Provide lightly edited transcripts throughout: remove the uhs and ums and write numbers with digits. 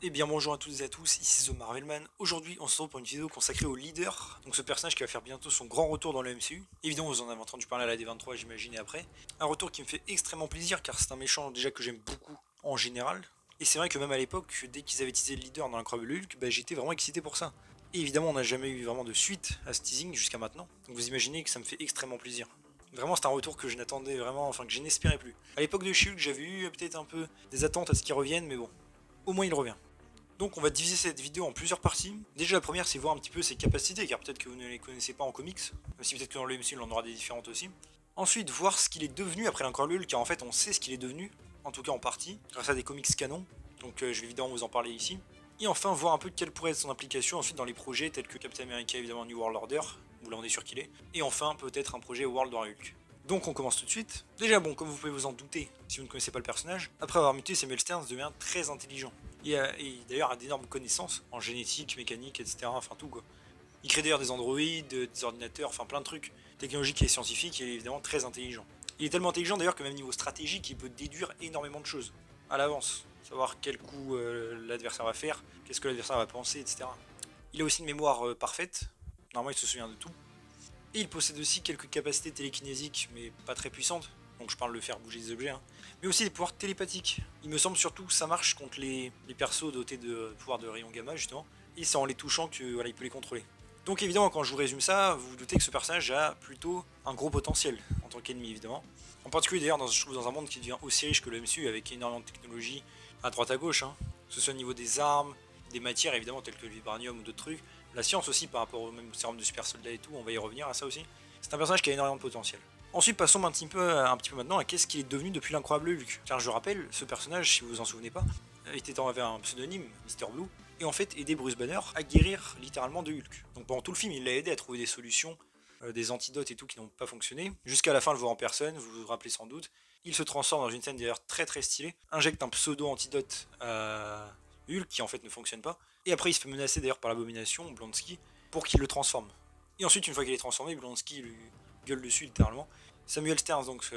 Eh bien bonjour à toutes et à tous, ici The Marvelman. Aujourd'hui on se retrouve pour une vidéo consacrée au leader, donc ce personnage qui va faire bientôt son grand retour dans le MCU. Évidemment vous en avez entendu parler à la D23 j'imagine et après. Un retour qui me fait extrêmement plaisir car c'est un méchant déjà que j'aime beaucoup en général. Et c'est vrai que même à l'époque, dès qu'ils avaient teasé le leader dans l'Incroyable Hulk, j'étais vraiment excité pour ça. Et évidemment on n'a jamais eu vraiment de suite à ce teasing jusqu'à maintenant, donc vous imaginez que ça me fait extrêmement plaisir. Vraiment, c'est un retour que je n'attendais vraiment, enfin que je n'espérais plus. À l'époque de She-Hulk, j'avais eu peut-être un peu des attentes à ce qu'il revienne, mais bon, au moins il revient. Donc on va diviser cette vidéo en plusieurs parties. Déjà la première c'est voir un petit peu ses capacités, car peut-être que vous ne les connaissez pas en comics, même si peut-être que dans le MCU on en aura des différentes aussi. Ensuite voir ce qu'il est devenu après l'Incroyable Hulk, car en fait on sait ce qu'il est devenu, en tout cas en partie, grâce à des comics canons, donc je vais évidemment vous en parler ici. Et enfin voir un peu quelle pourrait être son implication ensuite dans les projets tels que Captain America évidemment New World Order, où là on est sûr qu'il est, et enfin peut-être un projet World War Hulk. Donc on commence tout de suite. Déjà bon, comme vous pouvez vous en douter, si vous ne connaissez pas le personnage, après avoir muté, Samuel Stearns devient très intelligent. Et d'ailleurs a d'énormes connaissances en génétique, mécanique, etc. Enfin tout quoi. Il crée d'ailleurs des androïdes, des ordinateurs, enfin plein de trucs technologiques et scientifiques, il est évidemment très intelligent. Il est tellement intelligent d'ailleurs que même niveau stratégique, il peut déduire énormément de choses à l'avance. Savoir quel coup l'adversaire va faire, qu'est-ce que l'adversaire va penser, etc. Il a aussi une mémoire parfaite, normalement il se souvient de tout. Et il possède aussi quelques capacités télékinésiques, mais pas très puissantes. Donc je parle de faire bouger des objets, hein. Mais aussi des pouvoirs télépathiques. Il me semble surtout que ça marche contre les persos dotés de pouvoirs de rayon gamma, justement. Et c'est en les touchant que voilà, il peut les contrôler. Donc évidemment, quand je vous résume ça, vous vous doutez que ce personnage a plutôt un gros potentiel en tant qu'ennemi, évidemment. En particulier d'ailleurs, je trouve dans un monde qui devient aussi riche que le MCU, avec énormément de technologie à droite à gauche, hein. Que ce soit au niveau des armes, des matières évidemment, telles que le vibranium ou d'autres trucs. La science aussi par rapport au même sérum de super soldat et tout, on va y revenir à ça aussi. C'est un personnage qui a énormément de potentiel. Ensuite, passons un petit peu maintenant à qu'est-ce qu'il est devenu depuis l'incroyable Hulk. Car je rappelle, ce personnage, si vous vous en souvenez pas, avait un pseudonyme, Mister Blue, et en fait aidait Bruce Banner à guérir littéralement de Hulk. Donc pendant tout le film, il l'a aidé à trouver des solutions, des antidotes et tout qui n'ont pas fonctionné. Jusqu'à la fin, le voir en personne, vous vous rappelez sans doute. Il se transforme dans une scène d'ailleurs très très stylée, injecte un pseudo-antidote à Hulk qui en fait ne fonctionne pas. Et après, il se fait menacer d'ailleurs par l'abomination, Blonsky, pour qu'il le transforme. Et ensuite, une fois qu'il est transformé, Blonsky lui gueule dessus littéralement. Samuel Stearns donc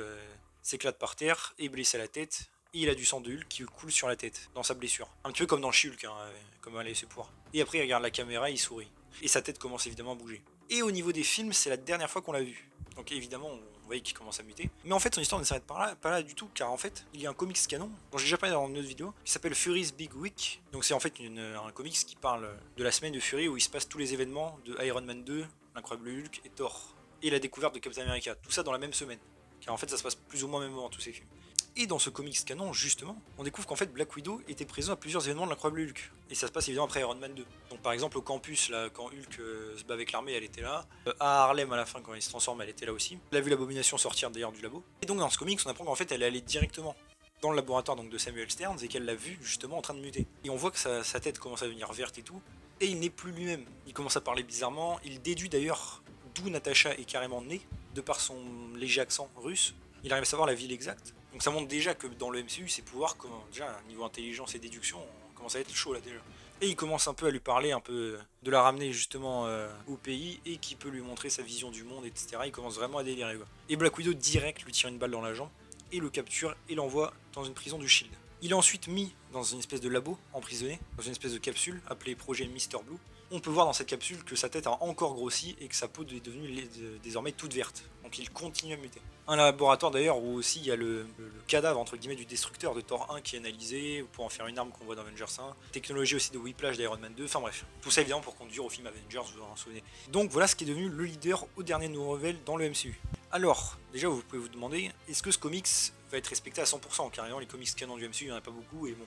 s'éclate par terre, est blessé à la tête, et il a du sang de Hulk qui coule sur la tête, dans sa blessure. Un petit peu comme dans She-Hulk, hein, comme elle a ses pouvoirs. Et après, il regarde la caméra et il sourit. Et sa tête commence évidemment à bouger. Et au niveau des films, c'est la dernière fois qu'on l'a vu. Donc évidemment, on voit qu'il commence à muter. Mais en fait, son histoire ne s'arrête pas là du tout, car en fait, il y a un comics canon, dont j'ai déjà parlé dans une autre vidéo, qui s'appelle Fury's Big Week. Donc c'est en fait un comics qui parle de la semaine de Fury où il se passe tous les événements de Iron Man 2, l'Incroyable Hulk et Thor. Et la découverte de Captain America. Tout ça dans la même semaine. Car en fait, ça se passe plus ou moins au même moment, tous ces films. Et dans ce comics canon, justement, on découvre qu'en fait Black Widow était présent à plusieurs événements de l'Incroyable Hulk. Et ça se passe évidemment après Iron Man 2. Donc par exemple au campus, là, quand Hulk se bat avec l'armée, elle était là. À Harlem, à la fin, quand il se transforme, elle était là aussi. Elle a vu l'abomination sortir d'ailleurs du labo. Et donc dans ce comics, on apprend qu'en fait, elle est allée directement dans le laboratoire donc, de Samuel Stearns et qu'elle l'a vu justement en train de muter. Et on voit que sa tête commence à devenir verte et tout. Et il n'est plus lui-même. Il commence à parler bizarrement. Il déduit d'ailleurs d'où Natasha est carrément née, de par son léger accent russe. Il arrive à savoir la ville exacte. Donc ça montre déjà que dans le MCU, ses pouvoirs, déjà niveau intelligence et déduction, on commence à être chaud là déjà. Et il commence un peu à lui parler, un peu de la ramener justement au pays et qui peut lui montrer sa vision du monde, etc. Il commence vraiment à délirer quoi. Et Black Widow direct lui tire une balle dans la jambe et le capture et l'envoie dans une prison du Shield. Il est ensuite mis dans une espèce de labo, emprisonné, dans une espèce de capsule appelée projet Mister Blue. On peut voir dans cette capsule que sa tête a encore grossi et que sa peau est devenue désormais toute verte. Donc il continue à muter. Un laboratoire d'ailleurs où aussi il y a le cadavre entre guillemets du destructeur de Thor 1 qui est analysé pour en faire une arme qu'on voit dans Avengers 1. Technologie aussi de Whiplash d'Iron Man 2. Enfin bref, tout ça évidemment pour conduire au film Avengers, vous en souvenez. Donc voilà ce qui est devenu le leader au dernier nouvelle dans le MCU. Alors, déjà vous pouvez vous demander, est-ce que ce comics va être respecté à 100%? Car les comics canon du MCU, il n'y en a pas beaucoup et bon,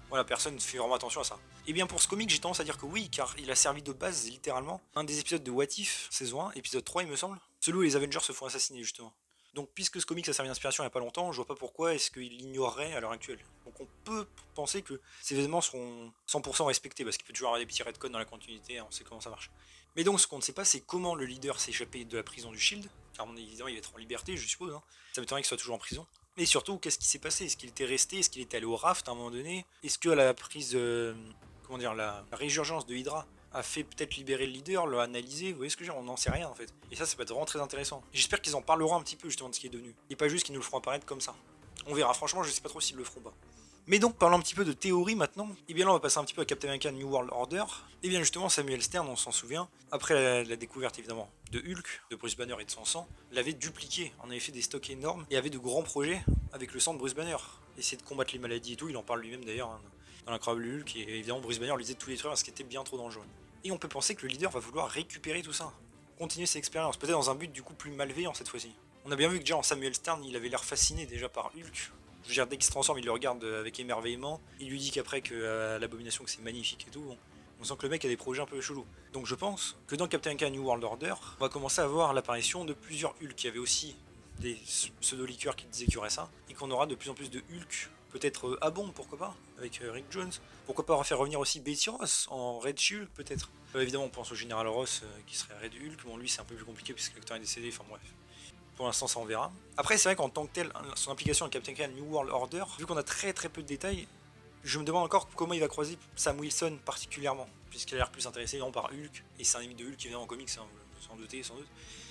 voilà, personne ne fait vraiment attention à ça. Et bien pour ce comic, j'ai tendance à dire que oui, car il a servi de base littéralement un des épisodes de What If, saison 1, épisode 3 il me semble, celui où les Avengers se font assassiner justement. Donc puisque ce comic a servi d'inspiration il n'y a pas longtemps, je vois pas pourquoi est-ce qu'il l'ignorerait à l'heure actuelle. Donc on peut penser que ces événements seront 100% respectés, parce qu'il peut toujours y avoir des petits retcons dans la continuité, on sait comment ça marche. Mais donc ce qu'on ne sait pas, c'est comment le leader s'est échappé de la prison du Shield, car évidemment il va être en liberté, je suppose, hein. Ça m'étonnerait qu'il soit toujours en prison. Mais surtout, qu'est-ce qui s'est passé? Est-ce qu'il était resté? Est-ce qu'il était allé au raft à un moment donné? Est-ce que la prise, comment dire, la résurgence de Hydra a fait peut-être libérer le leader, l'a analysé? Vous voyez ce que je veux dire? On n'en sait rien en fait. Et ça peut être vraiment très intéressant. J'espère qu'ils en parleront un petit peu justement de ce qui est devenu. Et pas juste qu'ils nous le feront apparaître comme ça. On verra, franchement, je sais pas trop s'ils le feront pas. Mais donc, parlons un petit peu de théorie maintenant. Et bien là, on va passer un petit peu à Captain America New World Order. Et bien justement, Samuel Stern, on s'en souvient, après la découverte évidemment de Hulk, de Bruce Banner et de son sang, l'avait dupliqué, en avait fait des stocks énormes et avait de grands projets avec le sang de Bruce Banner. Essayer de combattre les maladies et tout, il en parle lui-même d'ailleurs hein, dans l'incroyable Hulk, et évidemment Bruce Banner lui disait de tout détruire parce qu'il était bien trop dangereux. Et on peut penser que le leader va vouloir récupérer tout ça, continuer ses expériences, peut-être dans un but du coup plus malveillant cette fois-ci. On a bien vu que déjà en Samuel Stern, il avait l'air fasciné déjà par Hulk. Je veux dire, dès qu'il se transforme, il le regarde avec émerveillement. Il lui dit qu'après que l'abomination que c'est magnifique et tout. Bon. On sent que le mec a des projets un peu chelous. Donc je pense que dans Captain America New World Order, on va commencer à voir l'apparition de plusieurs Hulk. Il y avait aussi des pseudo-liqueurs qui disaient qu'il y aurait ça. Et qu'on aura de plus en plus de Hulk. Peut-être à bombe, pourquoi pas, avec Rick Jones. Pourquoi pas faire revenir aussi Betty Ross en Red Hulk, peut-être. Évidemment, on pense au Général Ross qui serait Red Hulk. Bon, lui, c'est un peu plus compliqué puisque l'acteur est décédé. Enfin bref. Pour l'instant, ça on verra. Après, c'est vrai qu'en tant que tel, son implication dans Captain America New World Order, vu qu'on a très peu de détails, je me demande encore comment il va croiser Sam Wilson particulièrement, puisqu'il a l'air plus intéressé par Hulk, et c'est un ennemi de Hulk qui vient en comics, hein, sans doute. Il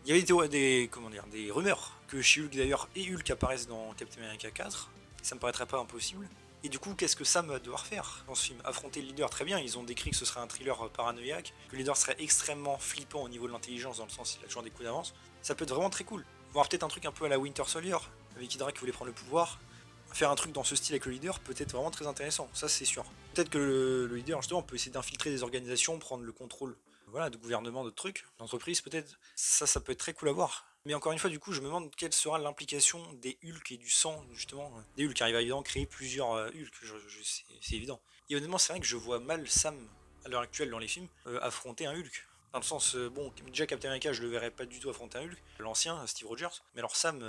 y avait des rumeurs que She-Hulk d'ailleurs et Hulk apparaissent dans Captain America 4, ça me paraîtrait pas impossible. Et du coup, qu'est-ce que Sam va devoir faire dans ce film? Affronter le leader, très bien, ils ont décrit que ce serait un thriller paranoïaque, que le leader serait extrêmement flippant au niveau de l'intelligence, dans le sens qu'il a toujours des coups d'avance. Ça peut être vraiment très cool. Voir peut-être un truc un peu à la Winter Soldier, avec Hydra qui voulait prendre le pouvoir. Faire un truc dans ce style avec le leader peut être vraiment très intéressant, ça c'est sûr. Peut-être que le leader, justement, peut essayer d'infiltrer des organisations, prendre le contrôle voilà, de gouvernement, de trucs, d'entreprise peut-être. Ça peut être très cool à voir. Mais encore une fois, du coup, je me demande quelle sera l'implication des Hulk et du sang, justement. Des Hulk, car il va évidemment créer plusieurs Hulk, c'est évident. Et honnêtement, c'est vrai que je vois mal Sam, à l'heure actuelle dans les films, affronter un Hulk. Dans le sens, bon, déjà Captain America, je le verrais pas du tout affronter un Hulk, l'ancien, Steve Rogers. Mais alors Sam,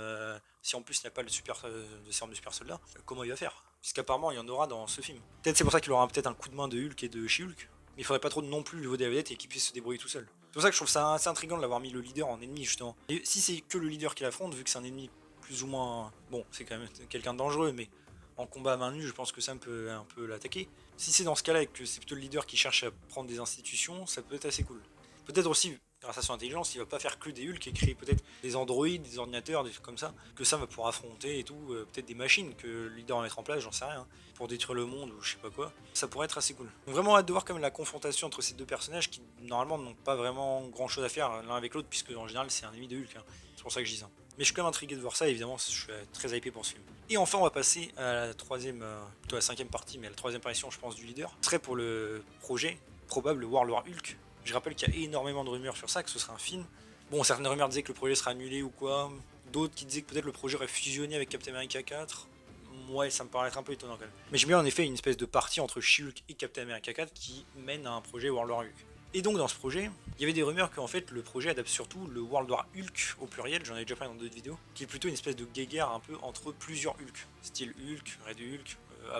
si en plus il n'a pas le de sérum de super soldat, comment il va faire? Puisqu'apparemment il y en aura dans ce film. Peut-être c'est pour ça qu'il aura peut-être un coup de main de Hulk et de She-Hulk. Mais il faudrait pas trop non plus le vaut des vedettes et qu'il puisse se débrouiller tout seul. C'est pour ça que je trouve ça assez intriguant de l'avoir mis le leader en ennemi justement. Et si c'est que le leader qui l'affronte, vu que c'est un ennemi plus ou moins... Bon, c'est quand même quelqu'un de dangereux, mais en combat à main nue, je pense que Sam peut un peu l'attaquer. Si c'est dans ce cas-là et que c'est plutôt le leader qui cherche à prendre des institutions, ça peut être assez cool. Peut-être aussi, grâce à son intelligence, il va pas faire que des Hulk et créer peut-être des androïdes, des ordinateurs, des trucs comme ça, que Sam va pouvoir affronter et tout, peut-être des machines que le leader va mettre en place, j'en sais rien, pour détruire le monde ou je sais pas quoi. Ça pourrait être assez cool. Donc vraiment hâte de voir quand même la confrontation entre ces deux personnages qui normalement n'ont pas vraiment grand chose à faire l'un avec l'autre, puisque en général c'est un ennemi de Hulk. Hein. C'est pour ça que je dis ça. Mais je suis quand même intrigué de voir ça, évidemment, je suis très hypé pour ce film. Et enfin, on va passer à la troisième, plutôt à la cinquième partie, mais à la troisième apparition, je pense, du leader. Ce serait pour le projet probable World War Hulk. Je rappelle qu'il y a énormément de rumeurs sur ça, que ce serait un film. Bon, certaines rumeurs disaient que le projet serait annulé ou quoi. D'autres qui disaient que peut-être le projet aurait fusionné avec Captain America 4. Ouais, ça me paraît être un peu étonnant quand même. Mais j'aime bien en effet une espèce de partie entre She-Hulk et Captain America 4 qui mène à un projet World War Hulk. Et donc dans ce projet, il y avait des rumeurs qu'en fait le projet adapte surtout le World War Hulk au pluriel, j'en ai déjà parlé dans d'autres vidéos, qui est plutôt une espèce de guéguerre un peu entre plusieurs Hulk, style Hulk, Red Hulk,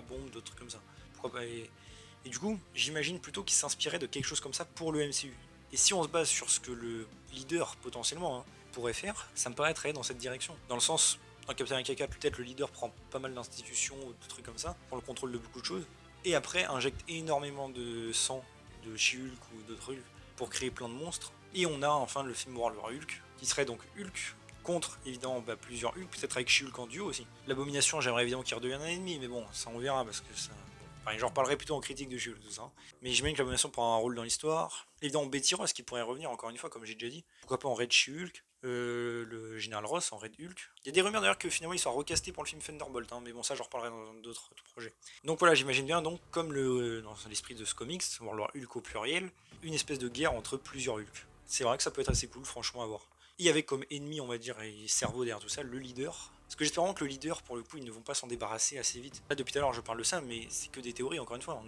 Bomb, d'autres trucs comme ça. Pourquoi pas et du coup, j'imagine plutôt qu'il s'inspirait de quelque chose comme ça pour le MCU. Et si on se base sur ce que le leader potentiellement pourrait faire, ça me paraît être dans cette direction. Dans le sens, dans Captain America 4, peut-être le leader prend pas mal d'institutions ou de trucs comme ça, pour le contrôle de beaucoup de choses, et après injecte énormément de sang de She-Hulk ou d'autres Hulk pour créer plein de monstres. Et on a enfin le film World War Hulk, qui serait donc Hulk contre évidemment plusieurs Hulk, peut-être avec She-Hulk en duo aussi. L'abomination, j'aimerais évidemment qu'il redevienne un ennemi, mais bon, ça on verra parce que ça. Enfin, j'en reparlerai plutôt en critique de She-Hulk, tout ça. Mais j'imagine que l'abomination prend un rôle dans l'histoire. Évidemment, Betty Ross qui pourrait revenir encore une fois, comme j'ai déjà dit. Pourquoi pas en Red She-Hulk, le Général Ross en Red Hulk. Il y a des rumeurs d'ailleurs que finalement il soit recasté pour le film Thunderbolt, mais bon, ça j'en reparlerai dans d'autres projets. Donc voilà, j'imagine bien, donc, comme dans l'esprit de ce comics, World War Hulk au pluriel, une espèce de guerre entre plusieurs Hulk. C'est vrai que ça peut être assez cool, franchement, à voir. Et avec comme ennemi, on va dire, et cerveau derrière tout ça, le leader. Parce que j'espère vraiment que le leader, pour le coup, ils ne vont pas s'en débarrasser assez vite. Là, depuis tout à l'heure, je parle de ça, mais c'est que des théories, encore une fois.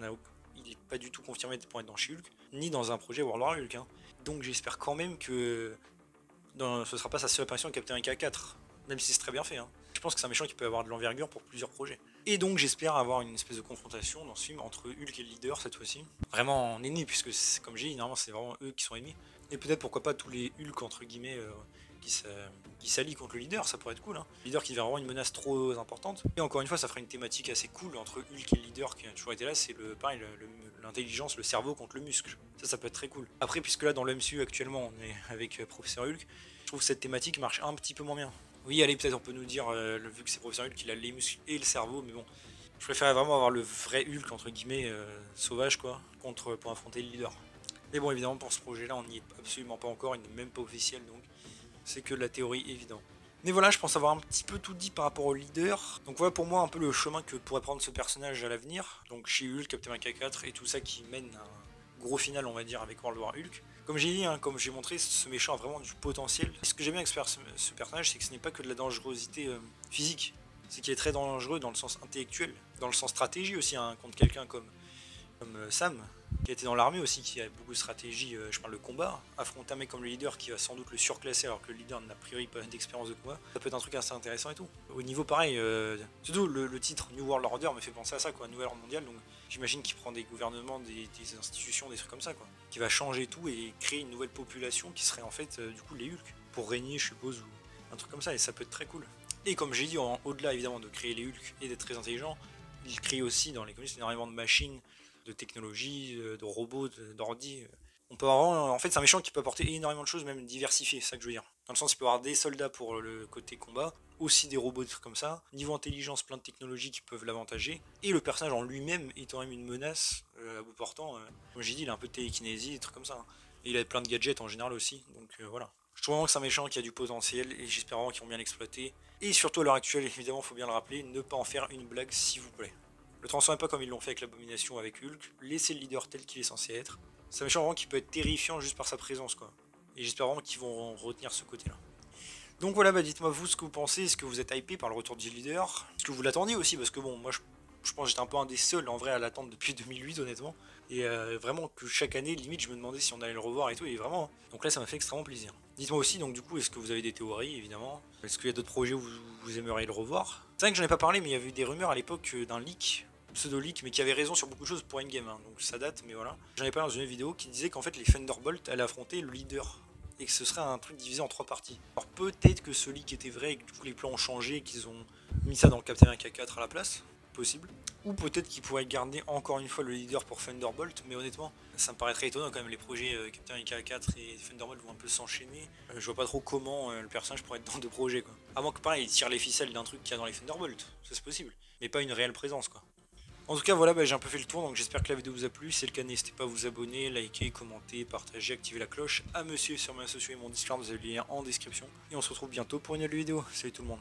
Il n'est pas du tout confirmé pour être dans She-Hulk, ni dans un projet World War Hulk. Hein. Donc j'espère quand même que ce sera pas sa seule apparition de Captain America 4, même si c'est très bien fait. Hein. Je pense que c'est un méchant qui peut avoir de l'envergure pour plusieurs projets. Et donc j'espère avoir une espèce de confrontation dans ce film entre Hulk et le leader cette fois-ci. Vraiment en ennemi, puisque comme j'ai dit, normalement c'est vraiment eux qui sont ennemis. Et peut-être pourquoi pas tous les Hulk entre guillemets qui s'allient contre le leader, ça pourrait être cool. Hein. Le leader qui devient vraiment une menace trop importante. Et encore une fois, ça ferait une thématique assez cool entre Hulk et le leader qui a toujours été là, c'est l'intelligence, le cerveau contre le muscle. Ça peut être très cool. Après, puisque là dans le MCU actuellement on est avec Professeur Hulk, je trouve que cette thématique marche un petit peu moins bien. Oui, allez, peut-être on peut nous dire, vu que c'est Professeur Hulk, qu'il a les muscles et le cerveau, mais bon, Je préférais vraiment avoir le vrai Hulk, entre guillemets, sauvage, quoi, pour affronter le leader. Mais bon, évidemment, pour ce projet-là, on n'y est absolument pas encore, il n'est même pas officiel, donc c'est que de la théorie, évidemment. Mais voilà, je pense avoir un petit peu tout dit par rapport au leader. Donc voilà pour moi un peu le chemin que pourrait prendre ce personnage à l'avenir. Donc She-Hulk, Captain America 4 et tout ça qui mène à un gros final, on va dire, avec World War Hulk. Comme j'ai dit, hein, comme j'ai montré, ce méchant a vraiment du potentiel. Et ce que j'aime bien avec ce personnage, c'est que ce n'est pas que de la dangerosité physique. C'est qu'il est très dangereux dans le sens intellectuel, dans le sens stratégie aussi, hein, contre quelqu'un comme Sam, qui a été dans l'armée aussi, qui a beaucoup de stratégie, je parle de combat, affronter un mec comme le leader qui va sans doute le surclasser alors que le leader n'a a priori pas d'expérience de combat, ça peut être un truc assez intéressant et tout. Au niveau pareil, surtout le titre New World Order me fait penser à ça, quoi, Nouvelle Ordre mondiale, donc j'imagine qu'il prend des gouvernements, des institutions, des trucs comme ça, quoi, qui va changer tout et créer une nouvelle population qui serait en fait du coup les Hulk, pour régner je suppose, ou un truc comme ça, et ça peut être très cool. Et comme j'ai dit, au-delà évidemment de créer les Hulk et d'être très intelligent, il crée aussi dans les comics énormément de machines, de technologie, de robots, d'ordi. On peut avoir, en fait, c'est un méchant qui peut apporter énormément de choses, même diversifiées, c'est ça que je veux dire. Dans le sens, il peut avoir des soldats pour le côté combat, aussi des robots, des trucs comme ça. Niveau intelligence, plein de technologies qui peuvent l'avantager. Et le personnage en lui-même étant même une menace à bout portant. Comme j'ai dit, il a un peu de télékinésie, des trucs comme ça. Hein. Et il a plein de gadgets en général aussi. Donc voilà. Je trouve vraiment que c'est un méchant qui a du potentiel et j'espère vraiment qu'ils vont bien l'exploiter. Et surtout à l'heure actuelle, évidemment, il faut bien le rappeler, ne pas en faire une blague s'il vous plaît. Le transformez pas comme ils l'ont fait avec l'abomination avec Hulk, laissez le leader tel qu'il est censé être. C'est un méchant vraiment qui peut être terrifiant juste par sa présence, quoi. Et j'espère vraiment qu'ils vont retenir ce côté-là. Donc voilà, bah dites-moi vous ce que vous pensez, est-ce que vous êtes hypé par le retour du leader? Est-ce que vous l'attendiez aussi? Parce que bon, moi je pense que j'étais un peu un des seuls en vrai à l'attendre depuis 2008 honnêtement. Et vraiment que chaque année, limite je me demandais si on allait le revoir et tout, et vraiment. Donc là ça m'a fait extrêmement plaisir. Dites-moi aussi donc du coup, est-ce que vous avez des théories évidemment? Est-ce qu'il y a d'autres projets où vous aimeriez le revoir? C'est vrai que j'en ai pas parlé, mais il y avait eu des rumeurs à l'époque d'un leak pseudo-leak, mais qui avait raison sur beaucoup de choses pour Endgame, hein, donc ça date, mais voilà. J'en ai parlé dans une vidéo qui disait qu'en fait les Thunderbolts allaient affronter le leader, et que ce serait un truc divisé en 3 parties. Alors peut-être que ce leak était vrai, et que du coup les plans ont changé, et qu'ils ont mis ça dans le Captain America 4 à la place, possible. Ou peut-être qu'ils pourraient garder encore une fois le leader pour Thunderbolt, mais honnêtement, ça me paraîtrait étonnant quand même, les projets Captain America 4 et Thunderbolt vont un peu s'enchaîner. Je vois pas trop comment le personnage pourrait être dans deux projets, quoi. À moins que pareil, il tire les ficelles d'un truc qu'il y a dans les Thunderbolt, ça c'est possible, mais pas une réelle présence, quoi. En tout cas voilà, bah, j'ai un peu fait le tour, donc j'espère que la vidéo vous a plu. Si c'est le cas, n'hésitez pas à vous abonner, liker, commenter, partager, activer la cloche, à me suivre sur mes réseaux sociaux et mon Discord, vous avez le lien en description. Et on se retrouve bientôt pour une nouvelle vidéo. Salut tout le monde.